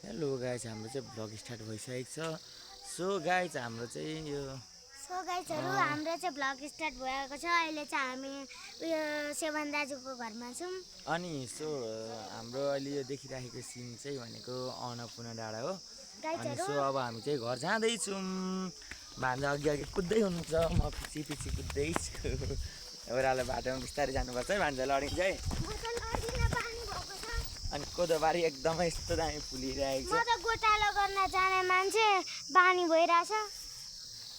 Hello guys हाम्रो चाहिँ vlog start भइसकेको छ। सो गाइज हाम्रो चाहिँ यो हाम्रो चाहिँ भ्लग स्टार्ट भएको छ। अहिले चाहिँ हामी उयो सेवन दाजुको घरमा छौँ। अनि सो हाम्रो अहिले यो देखिराखेको सिन चाहिँ भनेको अन्नपूर्ण डाँडा हो। अनि सो अब हामी चाहिँ घर जाँदैछौँ। भान्जा अघि अघि कुद्दै हुनुहुन्छ, म पछि पछि कुद्दैछु। ओह्रालो बाटोमा बिस्तारै जानुपर्छ है, भान्जा लडिन्छ है। अनि कोदोबारी एकदमै यस्तो दामी फुलिरहेको छ। म त गोटालो गर्न जाने मान्छे बानी भइरहेछ।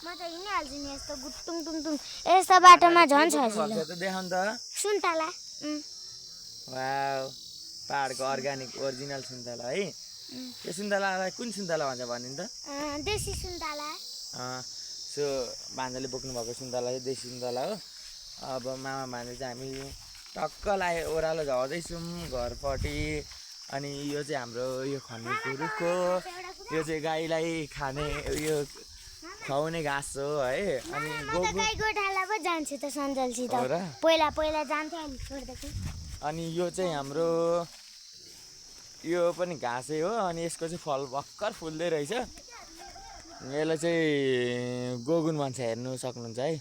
म त हिँडिहाल्छु नि यस्तो गुटुङ टुङटुङ यस्तो बाटोमा झन् सजिलो। देखाउँ त सुन्तला। वाउ, पाहाडको अर्ग्यानिक ओरिजिनल सुन्तला है। यो सुन्तलालाई कुन सुन्तला भन्छ भनिन् त? देशी सुन्तला। सो भान्जाले बोक्नु भएको सुन्तला चाहिँ देशी सुन्तला हो। अब मामा भान्जा चाहिँ हामी टक्क लायो ओह्रालो झर्दैछौँ घरपट्टि। अनि यो चाहिँ हाम्रो यो खनेको रुख हो। यो चाहिँ गाईलाई खाने उयो खुवाउने घाँस हो है। अनि गाई गोठाला पो जान्छु त सञ्जलसित। पहिला पहिला जान्थ्यो अनि छोड्दैछु। अनि यो चाहिँ हाम्रो यो पनि घाँसै हो। अनि यसको चाहिँ फल भर्खर फुल्दै रहेछ। यसलाई चाहिँ गोगुन भन्छ, हेर्नु सक्नुहुन्छ है।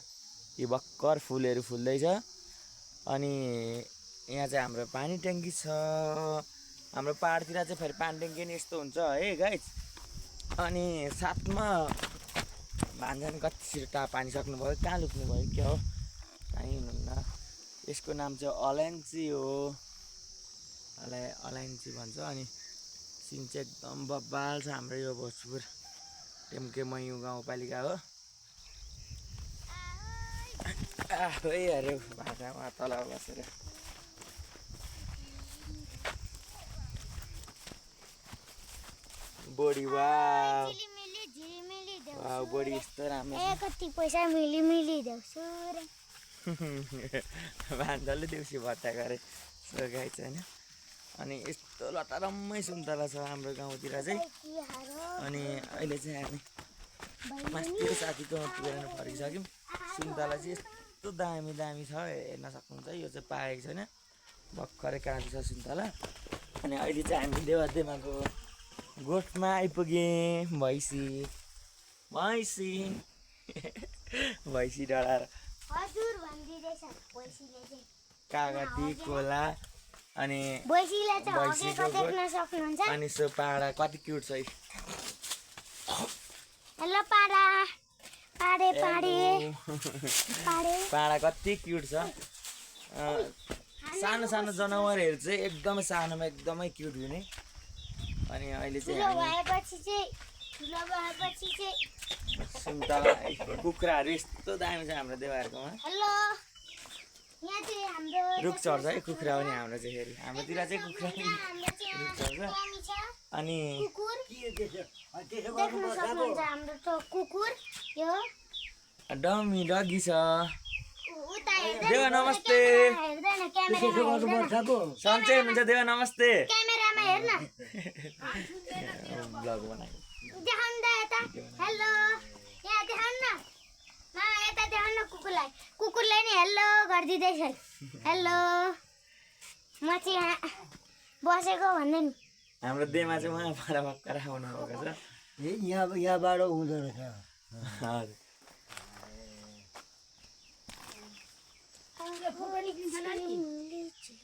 यो भर्खर फुलहरू फुल्दैछ। अनि यहाँ चाहिँ हाम्रो पानी ट्याङ्की छ। हाम्रो पाहाडतिर चाहिँ फेरि पानी ट्याङ्की नि यस्तो हुन्छ है गाइज। अनि साथमा भान्जान कति छिटो पानी सक्नुभयो, कहाँ लुक्नुभयो क्या हो, कहीँ हुनुहुन्न। यसको नाम चाहिँ अलैँची हो, अलैँची भन्छ। अनि सिन चाहिँ एकदम बब्बाल छ। हाम्रो यो भोजपुर टेम्के मयु गाउँपालिका हो। आफै अरे भाषामा तल बसेर बोडी वाउ बोडी यस्तो राम्रो कति पैसा मिली देउछु रे। भान्जाले देउसी भट्टा गरे सो गाई चाहिँ होइन। अनि यस्तो लटारम्मै सुन्तला छ हाम्रो गाउँतिर चाहिँ। अनि अहिले चाहिँ हामी मास्तिर साथीकोमा पुगेर फर्किसक्यौँ। सुन्तला चाहिँ यस्तो दामी दामी छ, हेर्न सक्नुहुन्छ। यो चाहिँ पाकेको छैन, भर्खरै काँचो छ सुन्तला। अनि अहिले चाहिँ हामी देवादेमाको गोठमा आइपुग्यौँ। भैँसी डढाएर कागती कोला अनि अनि सो पाडा कति क्युट छ। हेलो पाडा कति क्युट छ। सानो सानो जनावरहरू चाहिँ एकदमै सानोमा एकदमै क्युट हुने। अनि अहिले चाहिँ सुन्तला कुखुराहरू यस्तो दामी छ हाम्रो देवाहरूकोमा। रुख चढ्छ है कुखुरा पनि हाम्रो चाहिँ। फेरि हाम्रोतिर चाहिँ कुखुरा रुख चढ्छ। अनि डमी डगी छ। देवा नमस्ते, सन्चै हुनुहुन्छ देवा? नमस्ते। ब्लग बनाएको कुकुरलाई नि हेलो गरिदिँदैछ। हेलो, म चाहिँ यहाँ बसेको भन्दै नि। हाम्रो देमा चाहिँ उहाँ पर भर्खर आउनु भएको छ। यहाँबाट हुँदो रहेछ।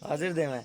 हजुर देमा